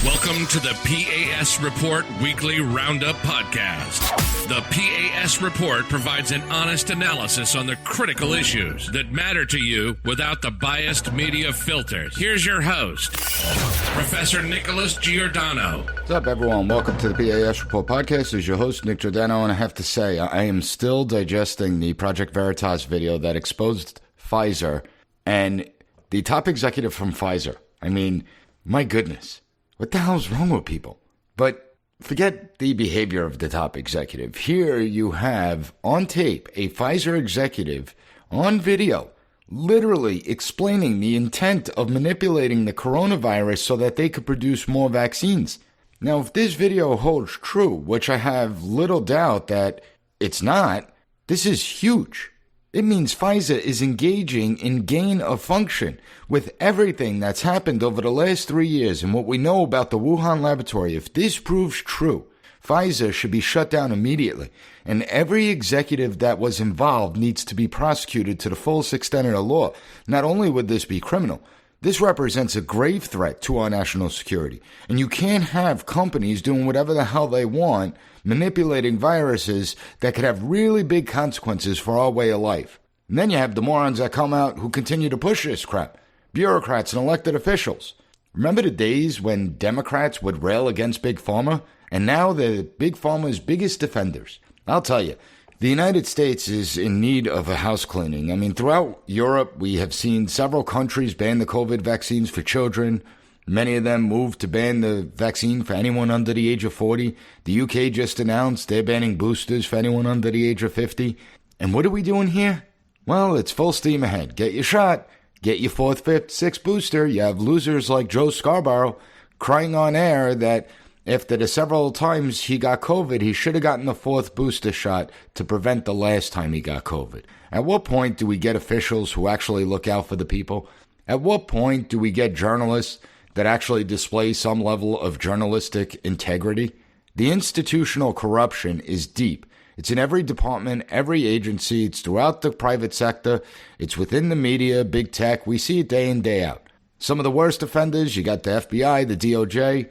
Welcome to the P.A.S. Report Weekly Roundup Podcast. The P.A.S. Report provides an honest analysis on the critical issues that matter to you without the biased media filters. Here's your host, Professor Nicholas Giordano. What's up, everyone? Welcome to the P.A.S. Report Podcast. This is your host, Nick Giordano, and I have to say, I am still digesting the Project Veritas video that exposed Pfizer and the top executive from Pfizer. I mean, my goodness. What the hell's wrong with people? But forget the behavior of the top executive. Here you have on tape a Pfizer executive on video literally explaining the intent of manipulating the coronavirus so that they could produce more vaccines. Now, if this video holds true, which I have little doubt that it's not, this is huge. It means Pfizer is engaging in gain of function with everything that's happened over the last 3 years and what we know about the Wuhan laboratory. If this proves true, Pfizer should be shut down immediately, and every executive that was involved needs to be prosecuted to the fullest extent of the law. Not only would this be criminal, this represents a grave threat to our national security, and you can't have companies doing whatever the hell they want, manipulating viruses that could have really big consequences for our way of life. And then you have the morons that come out who continue to push this crap, bureaucrats and elected officials. Remember the days when Democrats would rail against Big Pharma? And now they're Big Pharma's biggest defenders. I'll tell you, the United States is in need of a house cleaning. I mean, throughout Europe, we have seen several countries ban the COVID vaccines for children. Many of them moved to ban the vaccine for anyone under the age of 40. The UK just announced they're banning boosters for anyone under the age of 50. And what are we doing here? Well, it's full steam ahead. Get your shot. Get your 4th, 5th, 6th booster. You have losers like Joe Scarborough crying on air that after the several times he got COVID, he should have gotten the 4th booster shot to prevent the last time he got COVID. At what point do we get officials who actually look out for the people? At what point do we get journalists that actually display some level of journalistic integrity? The institutional corruption is deep. It's in every department, every agency. It's throughout the private sector. It's within the media, big tech. We see it day in, day out. Some of the worst offenders, you got the FBI, the DOJ,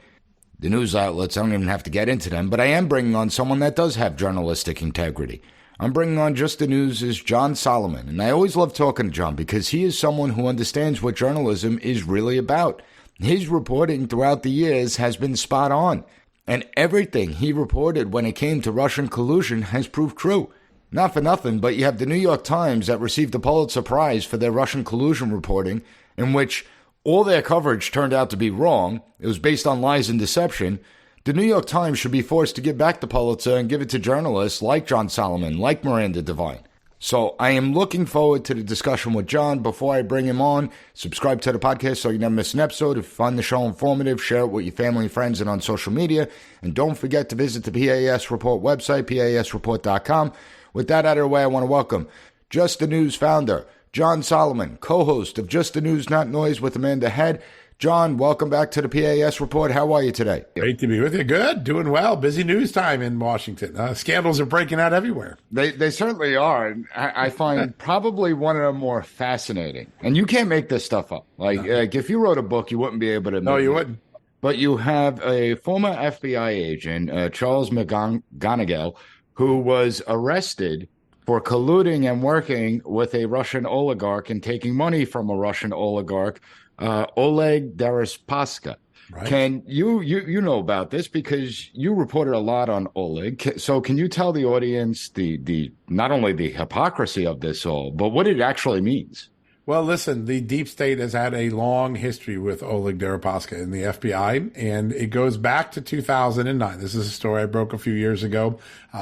the news outlets. I don't even have to get into them, but I am bringing on someone that does have journalistic integrity. I'm bringing on Just the News' John Solomon, and I always love talking to John because he is someone who understands what journalism is really about. His reporting throughout the years has been spot on, and everything he reported when it came to Russian collusion has proved true. Not for nothing, but you have the New York Times that received the Pulitzer Prize for their Russian collusion reporting, in which all their coverage turned out to be wrong. It was based on lies and deception. The New York Times should be forced to give back the Pulitzer and give it to journalists like John Solomon, like Miranda Devine. So I am looking forward to the discussion with John. Before I bring him on, subscribe to the podcast so you never miss an episode. If you find the show informative, share it with your family and friends and on social media. And don't forget to visit the PAS Report website, PASreport.com. With that out of the way, I want to welcome Just the News founder, John Solomon, co-host of Just the News, Not Noise with Amanda Head. John, welcome back to the PAS Report. How are you today? Great to be with you. Good. Doing well. Busy news time in Washington. Scandals are breaking out everywhere. They certainly are. And I find probably one of them more fascinating. And you can't make this stuff up. Like if you wrote a book, you wouldn't be able to make No, you wouldn't. But you have a former FBI agent, Charles McGonigal, who was arrested for colluding and working with a Russian oligarch and taking money from a Russian oligarch, Oleg Deripaska. Right. Can you know about this because you reported a lot on Oleg. So can you tell the audience the not only the hypocrisy of this all, but what it actually means? Well, listen, the deep state has had a long history with Oleg Deripaska in the FBI, and it goes back to 2009. This is a story I broke a few years ago.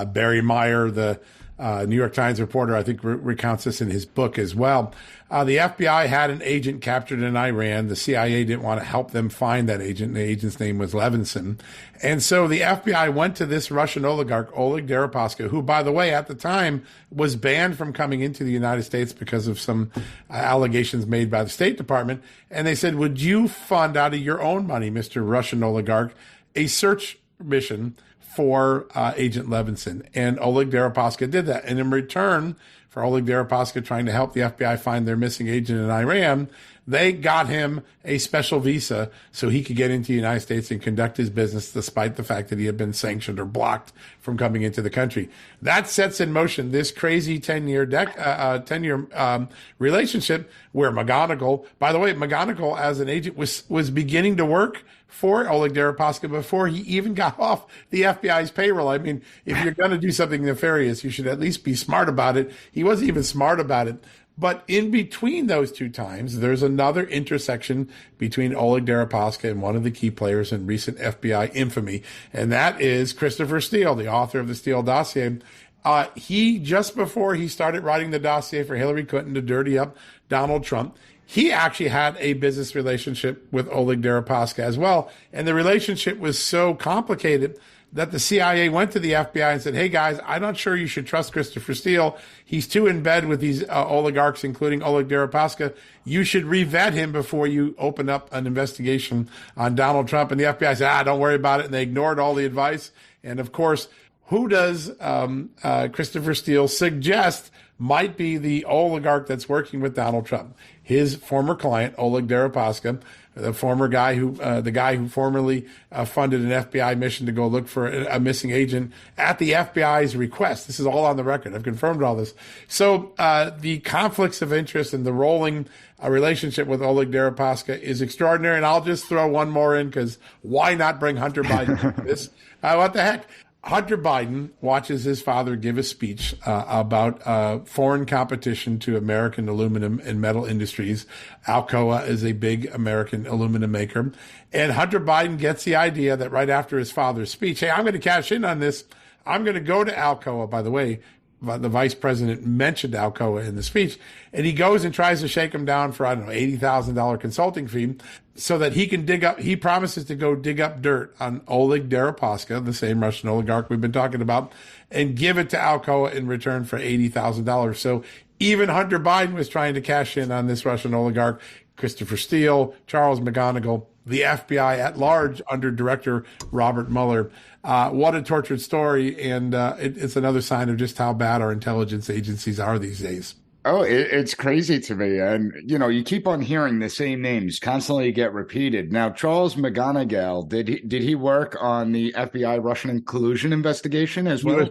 Barry Meyer, the New York Times reporter, I think recounts this in his book as well. The FBI had an agent captured in Iran. The CIA didn't want to help them find that agent. The agent's name was Levinson. And so the FBI went to this Russian oligarch, Oleg Deripaska, who, by the way, at the time was banned from coming into the United States because of some allegations made by the State Department. And they said, would you fund out of your own money, Mr. Russian oligarch, a search mission for Agent Levinson. And Oleg Deripaska did that. And in return for Oleg Deripaska trying to help the FBI find their missing agent in Iran, they got him a special visa so he could get into the United States and conduct his business despite the fact that he had been sanctioned or blocked from coming into the country. That sets in motion this crazy 10-year relationship where McGonigal, by the way, McGonigal as an agent was beginning to work for Oleg Deripaska before he even got off the FBI's payroll. I mean, if you're going to do something nefarious, you should at least be smart about it. He wasn't even smart about it. But in between those two times, there's another intersection between Oleg Deripaska and one of the key players in recent FBI infamy, and that is Christopher Steele, the author of the Steele dossier. He, just before he started writing the dossier for Hillary Clinton to dirty up Donald Trump, he actually had a business relationship with Oleg Deripaska as well. And the relationship was so complicated that the CIA went to the FBI and said, hey, guys, I'm not sure you should trust Christopher Steele. He's too in bed with these oligarchs, including Oleg Deripaska. You should re-vet him before you open up an investigation on Donald Trump. And the FBI said, don't worry about it. And they ignored all the advice. And, of course, who does Christopher Steele suggest might be the oligarch that's working with Donald Trump? His former client, Oleg Deripaska, the guy who formerly funded an FBI mission to go look for a missing agent at the FBI's request. This is all on the record. I've confirmed all this. So the conflicts of interest and the rolling relationship with Oleg Deripaska is extraordinary. And I'll just throw one more in because why not bring Hunter Biden into this? What the heck? Hunter Biden watches his father give a speech about foreign competition to American aluminum and metal industries. Alcoa is a big American aluminum maker. And Hunter Biden gets the idea that right after his father's speech, hey, I'm going to cash in on this. I'm going to go to Alcoa. By the way, the vice president mentioned Alcoa in the speech, and he goes and tries to shake him down for, $80,000 consulting fee so that he promises to go dig up dirt on Oleg Deripaska, the same Russian oligarch we've been talking about, and give it to Alcoa in return for $80,000. So even Hunter Biden was trying to cash in on this Russian oligarch. Christopher Steele, Charles McGonigal, the FBI at large under Director Robert Mueller. What a tortured story, and it's another sign of just how bad our intelligence agencies are these days. Oh, it's crazy to me. And, you keep on hearing the same names constantly get repeated. Now, Charles McGonigal, did he work on the FBI Russian collusion investigation as well? He was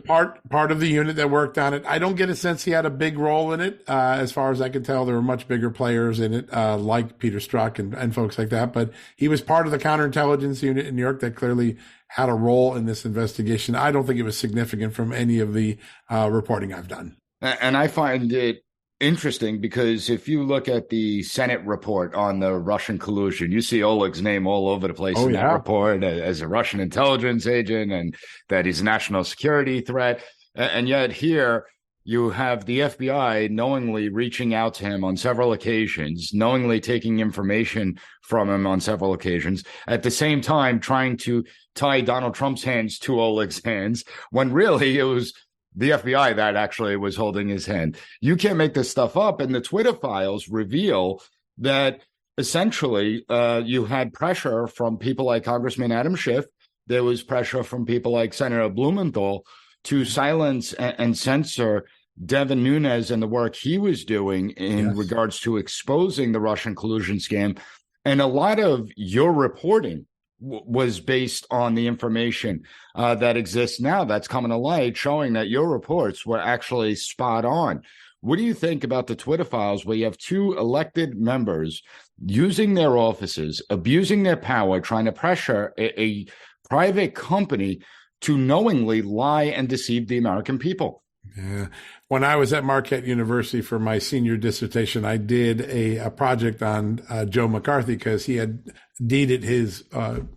part of the unit that worked on it. I don't get a sense he had a big role in it. As far as I can tell, there were much bigger players in it, like Peter Strzok and folks like that. But he was part of the counterintelligence unit in New York that clearly had a role in this investigation. I don't think it was significant from any of the reporting I've done. And I find it interesting because if you look at the Senate report on the Russian collusion, you see Oleg's name all over the place that report as a Russian intelligence agent and that he's a national security threat. And yet here you have the FBI knowingly reaching out to him on several occasions, knowingly taking information from him on several occasions, at the same time trying to tie Donald Trump's hands to Oleg's hands, when really it was the FBI that actually was holding his hand. You can't make this stuff up. And the Twitter files reveal that essentially you had pressure from people like Congressman Adam Schiff. There was pressure from people like Senator Blumenthal to silence and censor Devin Nunes and the work he was doing in regards to exposing the Russian collusion scam. And a lot of your reporting was based on the information that exists now that's coming to light, showing that your reports were actually spot on. What do you think about the Twitter files where you have two elected members using their offices, abusing their power, trying to pressure a private company to knowingly lie and deceive the American people? Yeah. When I was at Marquette University for my senior dissertation, I did a project on Joe McCarthy because he had deeded his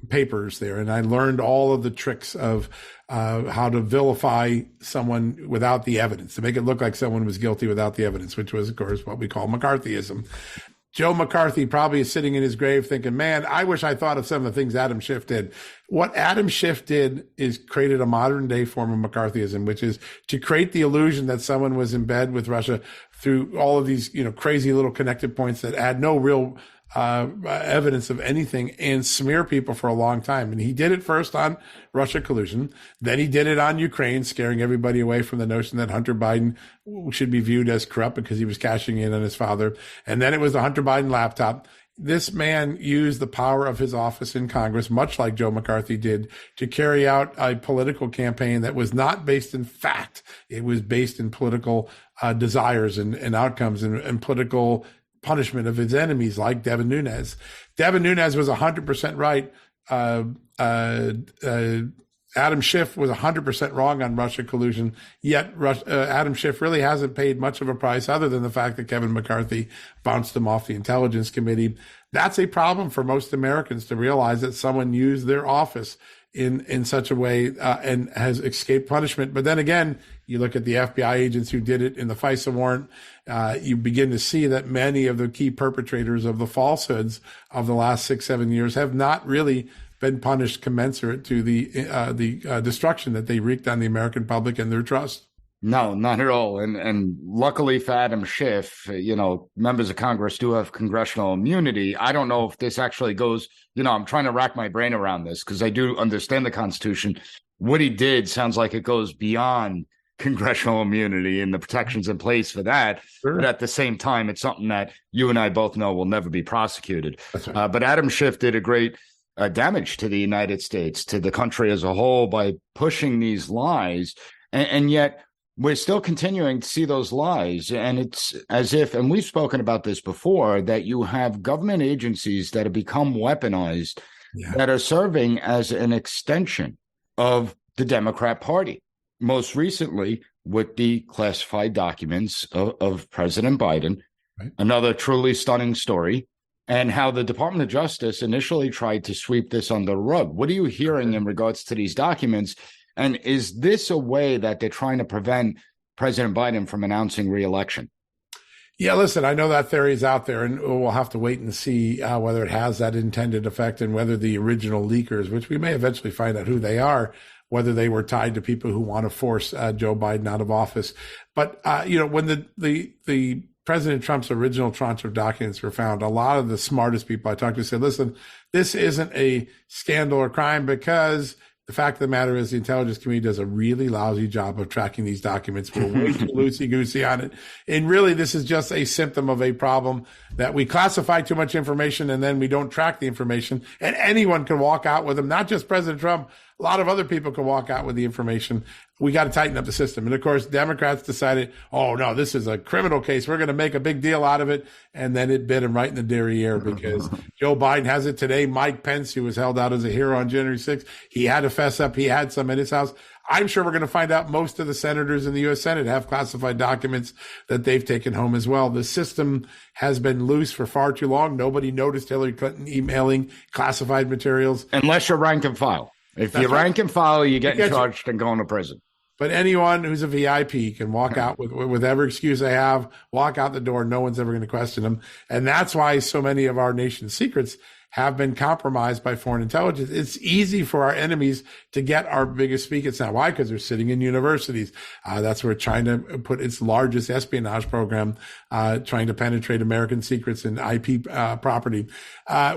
papers there. And I learned all of the tricks of how to vilify someone without the evidence, to make it look like someone was guilty without the evidence, which was, of course, what we call McCarthyism. Joe McCarthy probably is sitting in his grave thinking, man, I wish I thought of some of the things Adam Schiff did. What Adam Schiff did is created a modern day form of McCarthyism, which is to create the illusion that someone was in bed with Russia through all of these, crazy little connected points that add no real evidence of anything and smear people for a long time. And he did it first on Russia collusion. Then he did it on Ukraine, scaring everybody away from the notion that Hunter Biden should be viewed as corrupt because he was cashing in on his father. And then it was the Hunter Biden laptop. This man used the power of his office in Congress, much like Joe McCarthy did, to carry out a political campaign that was not based in fact. It was based in political desires and outcomes and political punishment of his enemies, like Devin Nunes. Devin Nunes was 100% right. Adam Schiff was 100% wrong on Russia collusion, yet Adam Schiff really hasn't paid much of a price other than the fact that Kevin McCarthy bounced him off the Intelligence Committee. That's a problem for most Americans to realize that someone used their office in such a way and has escaped punishment. But then again, you look at the FBI agents who did it in the FISA warrant, you begin to see that many of the key perpetrators of the falsehoods of the last 6-7 years have not really been punished commensurate to the destruction that they wreaked on the American public and their trust. No, not at all. And luckily for Adam Schiff, members of Congress do have congressional immunity. I don't know if this actually goes, I'm trying to rack my brain around this because I do understand the Constitution. What he did sounds like it goes beyond congressional immunity and the protections in place for that. Sure. But at the same time, it's something that you and I both know will never be prosecuted. That's right. But Adam Schiff did a great damage to the United States, to the country as a whole, by pushing these lies. And yet we're still continuing to see those lies. And it's as if, and we've spoken about this before, that you have government agencies that have become weaponized, that are serving as an extension of the Democrat Party. Most recently, with the classified documents of President Biden, right. Another truly stunning story. And how the Department of Justice initially tried to sweep this under the rug. What are you hearing in regards to these documents? And is this a way that they're trying to prevent President Biden from announcing re-election? Yeah, listen, I know that theory is out there, and we'll have to wait and see whether it has that intended effect and whether the original leakers, which we may eventually find out who they are, whether they were tied to people who want to force Joe Biden out of office. But, when the President Trump's original tranche of documents were found, a lot of the smartest people I talked to said, listen, this isn't a scandal or crime because the fact of the matter is the Intelligence Committee does a really lousy job of tracking these documents. We're way too loosey-goosey on it. And really, this is just a symptom of a problem that we classify too much information and then we don't track the information. And anyone can walk out with them, not just President Trump. A lot of other people can walk out with the information. We got to tighten up the system. And of course, Democrats decided, oh no, this is a criminal case. We're going to make a big deal out of it. And then it bit him right in the derriere because Joe Biden has it today. Mike Pence, who was held out as a hero on January 6th, he had to fess up. He had some in his house. I'm sure we're going to find out most of the senators in the U.S. Senate have classified documents that they've taken home as well. The system has been loose for far too long. Nobody noticed Hillary Clinton emailing classified materials. Unless you're rank and file. If you rank and file, you get charged and going to prison. But anyone who's a VIP can walk out with whatever excuse they have, walk out the door. No one's ever going to question them. And that's why so many of our nation's secrets have been compromised by foreign intelligence. It's easy for our enemies to get our biggest secrets now. Why? Because they're sitting in universities. That's where China put its largest espionage program, trying to penetrate American secrets and IP property.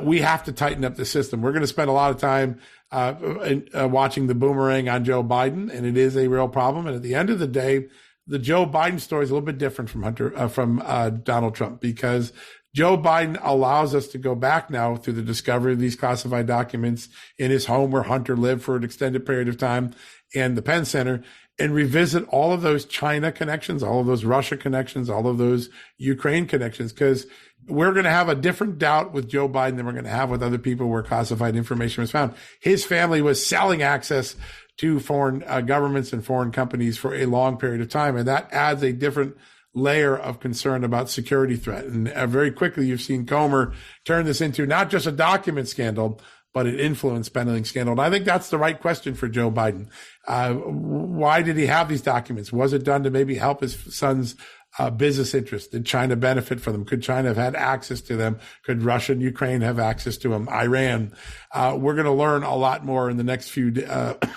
We have to tighten up the system. We're going to spend a lot of time watching the boomerang on Joe Biden, and it is a real problem. And at the end of the day, the Joe Biden story is a little bit different from Donald Trump, because Joe Biden allows us to go back now through the discovery of these classified documents in his home where Hunter lived for an extended period of time and the Penn Center, and revisit all of those China connections, all of those Russia connections, all of those Ukraine connections, because we're going to have a different doubt with Joe Biden than we're going to have with other people where classified information was found. His family was selling access to foreign governments and foreign companies for a long period of time, and that adds a different layer of concern about security threat. And very quickly, you've seen Comer turn this into not just a document scandal, but an influence peddling scandal. And I think that's the right question for Joe Biden. Why did he have these documents? Was it done to maybe help his son's business interests? Did China benefit from them? Could China have had access to them? Could Russia and Ukraine have access to them? Iran? We're going to learn a lot more in the next few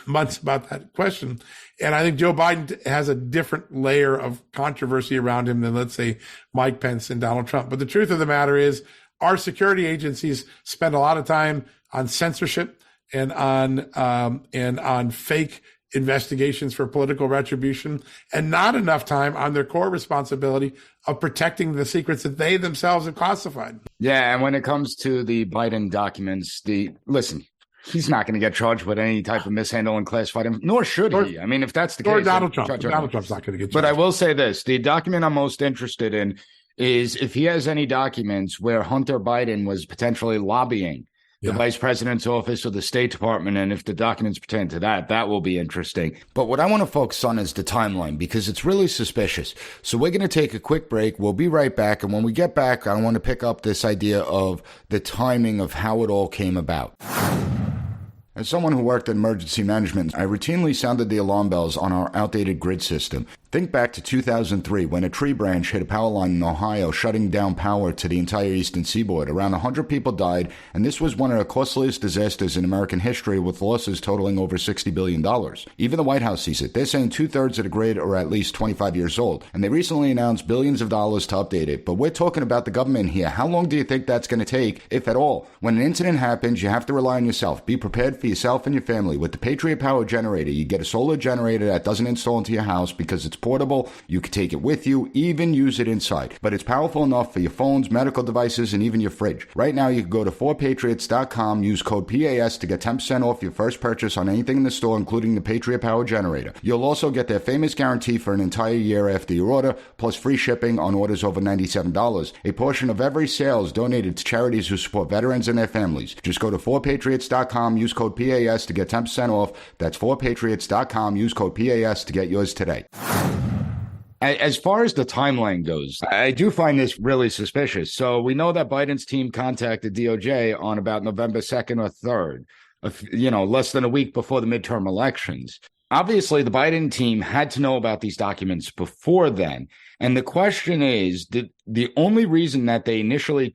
months about that question. And I think Joe Biden has a different layer of controversy around him than, let's say, Mike Pence and Donald Trump. But the truth of the matter is, Our security agencies spend a lot of time on censorship and on fake investigations for political retribution, and not enough time on their core responsibility of protecting the secrets that they themselves have classified. Yeah, and when it comes to the Biden documents, listen, he's not going to get charged with any type of mishandling classified, nor should he. I mean, if that's the case, Donald Trump's not going to get charged. But I will say this: the document I'm most interested in is if he has any documents where Hunter Biden was potentially lobbying the vice president's office or the State Department, and if the documents pertain to that, that will be interesting. But what I want to focus on is the timeline, because it's really suspicious. So we're going to take a quick break. We'll be right back. And when we get back, I want to pick up this idea of the timing of how it all came about. As someone who worked in emergency management, I routinely sounded the alarm bells on our outdated grid system. Think back to 2003 when a tree branch hit a power line in Ohio, shutting down power to the entire eastern seaboard. Around 100 people died, and this was one of the costliest disasters in American history, with losses totaling over $60 billion. Even the White House sees it. They're saying 2/3 of the grid are at least 25 years old, and they recently announced billions of dollars to update it. But we're talking about the government here. How long do you think that's going to take, if at all? When an incident happens, you have to rely on yourself. Be prepared for yourself and your family. With the Patriot Power Generator, you get a solar generator that doesn't install into your house because it's portable. You can take it with you, even use it inside. But it's powerful enough for your phones, medical devices, and even your fridge. Right now, you can go to 4patriots.com, use code P.A.S. to get 10% off your first purchase on anything in the store, including the Patriot Power Generator. You'll also get their famous guarantee for an entire year after your order, plus free shipping on orders over $97. A portion of every sale is donated to charities who support veterans and their families. Just go to 4patriots.com, use code PAS to get 10% off. That's 4patriots.com, use code PAS to get yours today. As far as the timeline goes, I do find this really suspicious. So we know that Biden's team contacted DOJ on about November 2nd or 3rd, less than a week before the midterm elections. Obviously, the Biden team had to know about these documents before then. And the question is, the only reason that they initially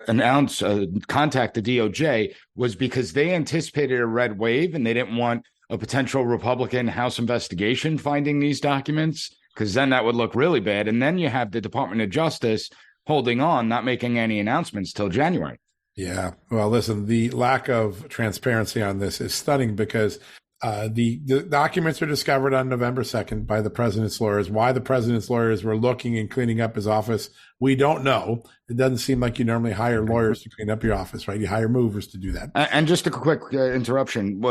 contact the DOJ was because they anticipated a red wave and they didn't want a potential Republican House investigation finding these documents, because then that would look really bad. And then you have the Department of Justice holding on, not making any announcements till January. Yeah. Well, listen, the lack of transparency on this is stunning, because the documents were discovered on November 2nd by the president's lawyers. Why the president's lawyers were looking and cleaning up his office, we don't know. It doesn't seem like you normally hire lawyers to clean up your office, right? You hire movers to do that. And just a quick interruption.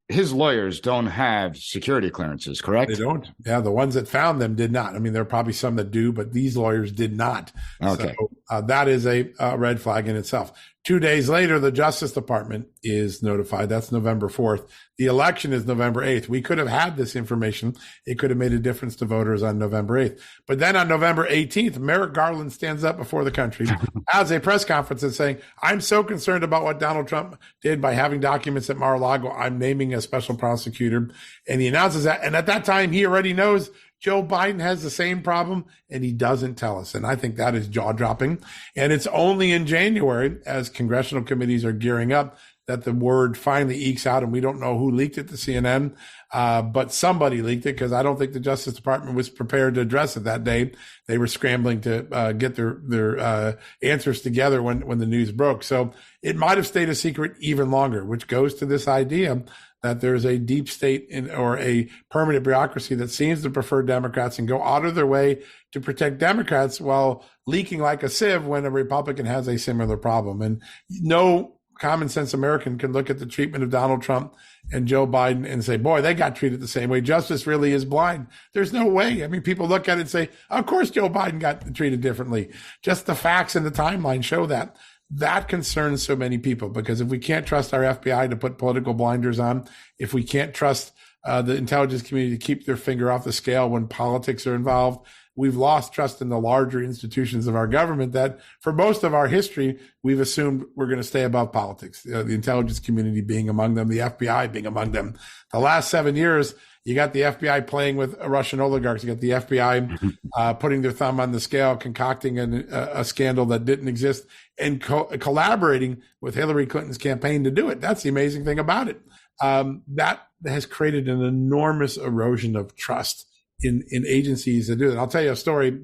His lawyers don't have security clearances, correct? They don't. Yeah, the ones that found them did not. I mean, there are probably some that do, but these lawyers did not. Okay. So that is a red flag in itself. 2 days later, the Justice Department is notified. That's November 4th. The election is November 8th. We could have had this information. It could have made a difference to voters on November 8th. But then on November 18th, Merrick Garland stands up before the country, has a press conference and saying, I'm so concerned about what Donald Trump did by having documents at Mar-a-Lago. I'm naming a special prosecutor. And he announces that. And at that time, he already knows Joe Biden has the same problem, and he doesn't tell us. And I think that is jaw-dropping. And it's only in January, as congressional committees are gearing up, that the word finally ekes out, and we don't know who leaked it to CNN, but somebody leaked it, because I don't think the Justice Department was prepared to address it that day. They were scrambling to get their answers together when the news broke. So it might have stayed a secret even longer, which goes to this idea that there's a deep state or a permanent bureaucracy that seems to prefer Democrats and go out of their way to protect Democrats while leaking like a sieve when a Republican has a similar problem. And no common sense American can look at the treatment of Donald Trump and Joe Biden and say, boy, they got treated the same way. Justice really is blind. There's no way. I mean, people look at it and say, of course, Joe Biden got treated differently. Just the facts and the timeline show that. That concerns so many people, because if we can't trust our FBI to put political blinders on, if we can't trust the intelligence community to keep their finger off the scale when politics are involved, we've lost trust in the larger institutions of our government that for most of our history, we've assumed we're going to stay above politics, the intelligence community being among them, the FBI being among them. The last 7 years, you got the FBI playing with Russian oligarchs. You got the FBI putting their thumb on the scale, concocting a scandal that didn't exist, and collaborating with Hillary Clinton's campaign to do it. That's the amazing thing about it. That has created an enormous erosion of trust in agencies that do it. I'll tell you a story.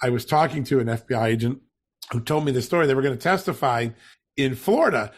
I was talking to an FBI agent who told me the story. They were going to testify in Florida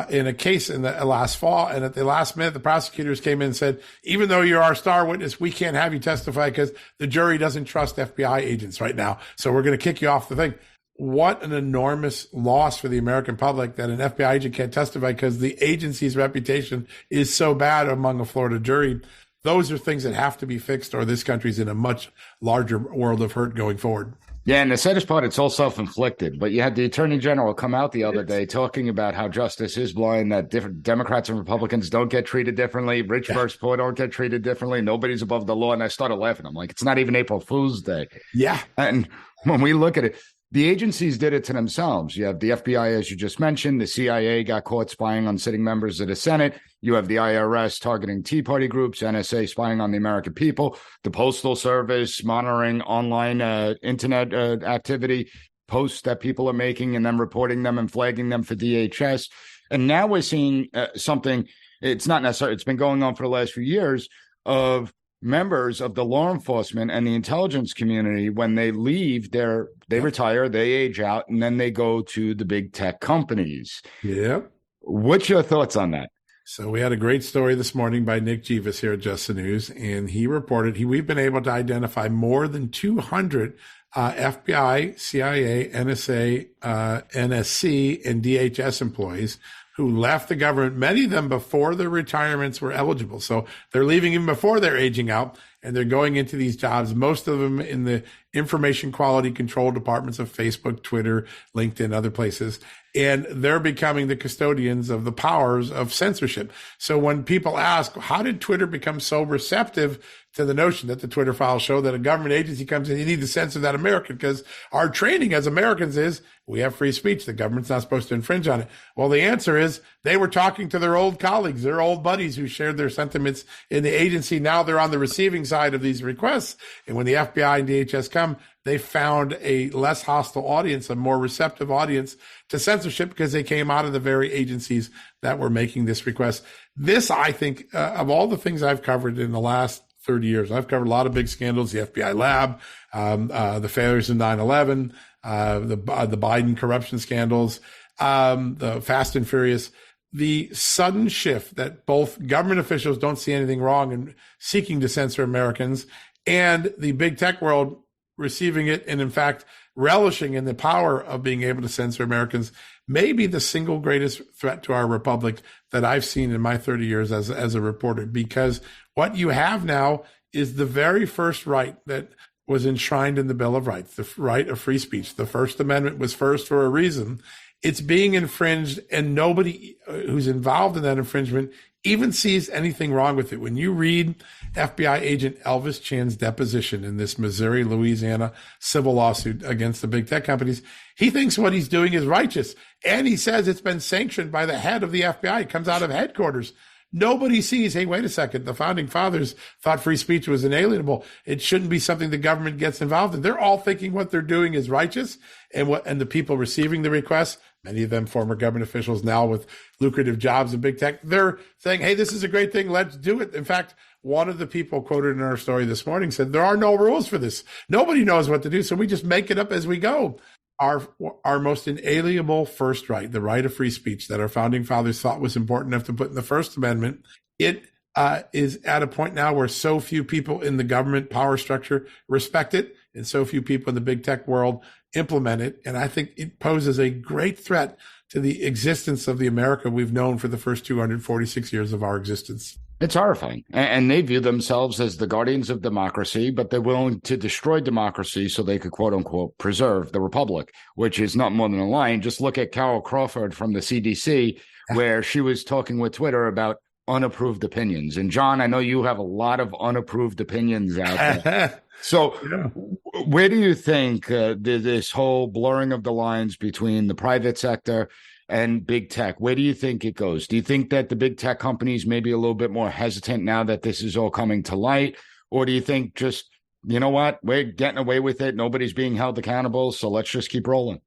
in a case in the last fall. And at the last minute, the prosecutors came in and said, even though you're our star witness, we can't have you testify because the jury doesn't trust FBI agents right now. So we're going to kick you off the thing. What an enormous loss for the American public that an FBI agent can't testify because the agency's reputation is so bad among a Florida jury. Those are things that have to be fixed, or this country's in a much larger world of hurt going forward. Yeah, and the saddest part, it's all self-inflicted. But you had the Attorney General come out the other day talking about how justice is blind, that different Democrats and Republicans don't get treated differently, rich versus poor don't get treated differently, nobody's above the law. And I started laughing. I'm like, it's not even April Fool's Day. Yeah. And when we look at it, the agencies did it to themselves. You have the FBI, as you just mentioned. The CIA got caught spying on sitting members of the Senate. You have the IRS targeting Tea Party groups, NSA spying on the American people, the Postal Service monitoring online internet activity, posts that people are making and then reporting them and flagging them for DHS. And now we're seeing something, it's not necessarily, it's been going on for the last few years, of members of the law enforcement and the intelligence community, when they leave, they retire, they age out, and then they go to the big tech companies. Yeah. What's your thoughts on that? So we had a great story this morning by Nick Jeeves here at Just the News, and he reported we've been able to identify more than 200 FBI, CIA, NSA, NSC, and DHS employees who left the government, many of them before their retirements were eligible. So they're leaving even before they're aging out, and they're going into these jobs, most of them in the information quality control departments of Facebook, Twitter, LinkedIn, other places. And they're becoming the custodians of the powers of censorship. So when people ask, how did Twitter become so receptive to the notion that the Twitter files show that a government agency comes in, you need to censor that American because our training as Americans is we have free speech. The government's not supposed to infringe on it. Well, the answer is they were talking to their old colleagues, their old buddies who shared their sentiments in the agency. Now they're on the receiving side of these requests. And when the FBI and DHS come, they found a less hostile audience, a more receptive audience to censorship because they came out of the very agencies that were making this request. This, I think, of all the things I've covered in the last 30 years, I've covered a lot of big scandals, the FBI lab, the failures in 9/11, the Biden corruption scandals, the Fast and Furious, the sudden shift that both government officials don't see anything wrong in seeking to censor Americans and the big tech world receiving it and, in fact, relishing in the power of being able to censor Americans may be the single greatest threat to our republic that I've seen in my 30 years as a reporter, because what you have now is the very first right that was enshrined in the Bill of Rights, the right of free speech. The First Amendment was first for a reason. It's being infringed, and nobody who's involved in that infringement even sees anything wrong with it. When you read FBI agent Elvis Chan's deposition in this Missouri, Louisiana civil lawsuit against the big tech companies, he thinks what he's doing is righteous. And he says it's been sanctioned by the head of the FBI. It comes out of headquarters. Nobody sees, hey, wait a second, the founding fathers thought free speech was inalienable. It shouldn't be something the government gets involved in. They're all thinking what they're doing is righteous, and the people receiving the requests, many of them former government officials now with lucrative jobs in big tech, they're saying, hey, this is a great thing, let's do it. In fact, one of the people quoted in our story this morning said, there are no rules for this. Nobody knows what to do, so we just make it up as we go. Our most inalienable first right, the right of free speech that our founding fathers thought was important enough to put in the First Amendment, it is at a point now where so few people in the government power structure respect it, and so few people in the big tech world implement it. And I think it poses a great threat to the existence of the America we've known for the first 246 years of our existence. It's horrifying. And they view themselves as the guardians of democracy, but they're willing to destroy democracy so they could, quote unquote, preserve the republic, which is not more than a line. Just look at Carol Crawford from the CDC, where she was talking with Twitter about unapproved opinions. And John, I know you have a lot of unapproved opinions out there. So where do you think this whole blurring of the lines between the private sector and big tech, where do you think it goes? Do you think that the big tech companies may be a little bit more hesitant now that this is all coming to light? Or do you think just, you know what, we're getting away with it, nobody's being held accountable, so let's just keep rolling?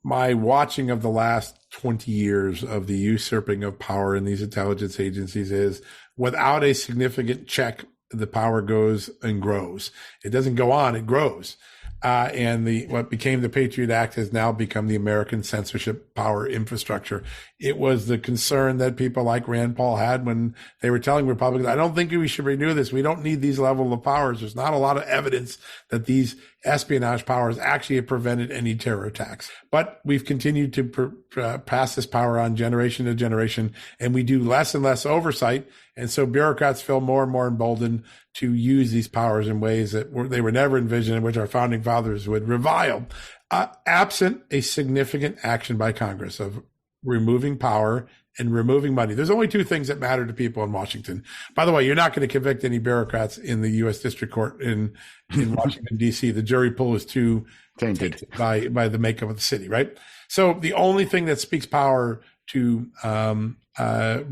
My watching of the last 20 years of the usurping of power in these intelligence agencies is, without a significant check, the power goes and grows. It doesn't go on, it grows. and what became the Patriot Act has now become the American censorship power infrastructure. It was the concern that people like Rand Paul had when they were telling Republicans, I don't think we should renew this. We don't need these level of powers. There's not a lot of evidence that these espionage powers actually have prevented any terror attacks. But we've continued to pass this power on generation to generation, and we do less and less oversight. And so bureaucrats feel more and more emboldened to use these powers in ways that they were never envisioned, in which our founding fathers would revile. Absent a significant action by Congress of removing power and removing money. There's only two things that matter to people in Washington. By the way, you're not going to convict any bureaucrats in the U.S. District Court in Washington, D.C. The jury pool is too tainted by the makeup of the city, right? So the only thing that speaks power to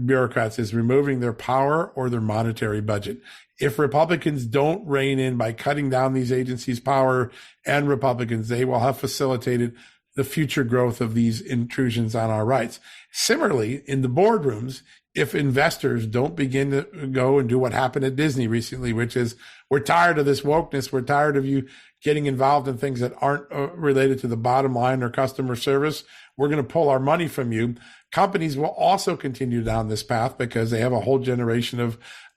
bureaucrats is removing their power or their monetary budget. If Republicans don't rein in by cutting down these agencies' power, and Republicans, they will have facilitated the future growth of these intrusions on our rights. Similarly, in the boardrooms, if investors don't begin to go and do what happened at Disney recently, which is, we're tired of this wokeness, we're tired of you getting involved in things that aren't related to the bottom line or customer service, we're going to pull our money from you. Companies will also continue down this path because they have a whole generation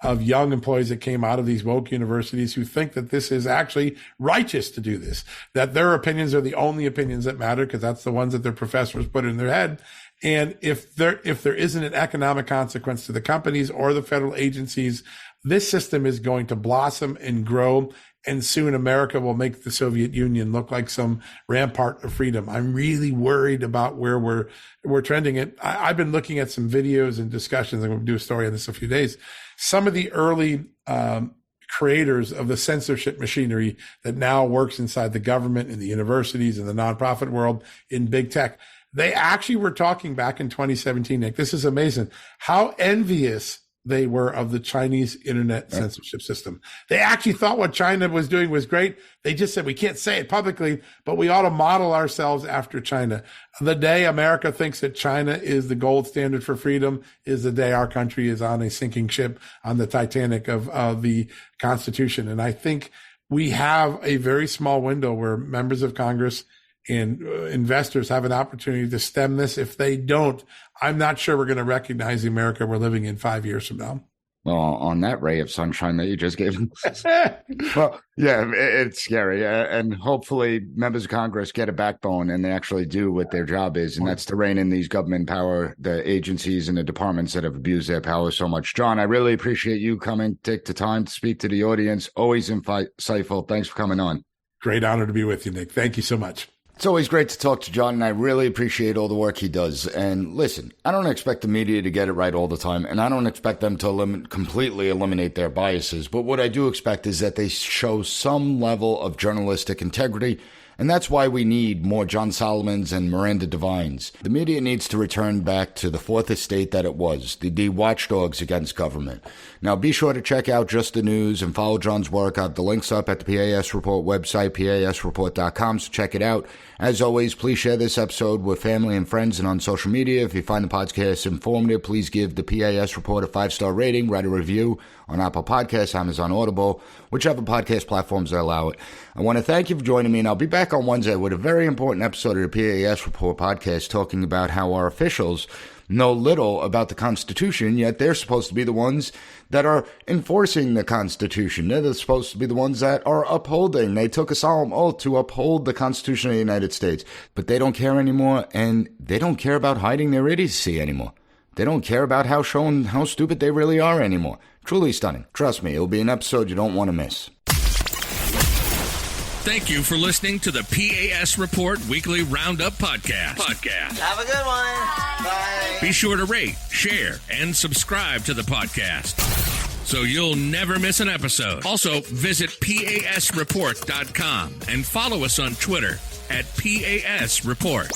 of young employees that came out of these woke universities who think that this is actually righteous to do this, that their opinions are the only opinions that matter because that's the ones that their professors put in their head. And if there isn't an economic consequence to the companies or the federal agencies, this system is going to blossom and grow. And soon America will make the Soviet Union look like some rampart of freedom. I'm really worried about where we're trending it. I've been looking at some videos and discussions. I'm going to do a story on this in a few days. Some of the early creators of the censorship machinery that now works inside the government, in the universities, in the nonprofit world, in big tech, they actually were talking back in 2017, Nick. This is amazing how envious they were of the Chinese internet censorship system. They actually thought what China was doing was great. They just said, we can't say it publicly, but we ought to model ourselves after China. The day America thinks that China is the gold standard for freedom is the day our country is on a sinking ship on the Titanic of the Constitution. And I think we have a very small window where members of Congress and investors have an opportunity to stem this. If they don't, I'm not sure we're going to recognize the America we're living in 5 years from now. Well, on that ray of sunshine that you just gave us. Well, yeah, it's scary. And hopefully members of Congress get a backbone and they actually do what their job is. And that's to rein in these government power, the agencies and the departments that have abused their power so much. John, I really appreciate you coming, take the time to speak to the audience. Always insightful. Thanks for coming on. Great honor to be with you, Nick. Thank you so much. It's always great to talk to John, and I really appreciate all the work he does. And listen, I don't expect the media to get it right all the time, and I don't expect them to completely eliminate their biases. But what I do expect is that they show some level of journalistic integrity, and that's why we need more John Solomons and Miranda Devines. The media needs to return back to the fourth estate that it was, the watchdogs against government. Now, be sure to check out Just the News and follow John's work. I have the links up at the PAS Report website, PASreport.com, so check it out. As always, please share this episode with family and friends and on social media. If you find the podcast informative, please give the PAS Report a 5-star rating, write a review on Apple Podcasts, Amazon Audible, whichever podcast platforms that allow it. I want to thank you for joining me, and I'll be back on Wednesday with a very important episode of the PAS Report podcast talking about how our officials know little about the Constitution, yet they're supposed to be the ones that are enforcing the Constitution. They're supposed to be the ones that are upholding. They took a solemn oath to uphold the Constitution of the United States, but they don't care anymore, and they don't care about hiding their idiocy anymore. They don't care about showing how stupid they really are anymore. Truly stunning. Trust me, it'll be an episode you don't want to miss. Thank you for listening to the P.A.S. Report Weekly Roundup Podcast. Have a good one. Bye. Be sure to rate, share, and subscribe to the podcast so you'll never miss an episode. Also, visit PASreport.com and follow us on Twitter at PAS Report.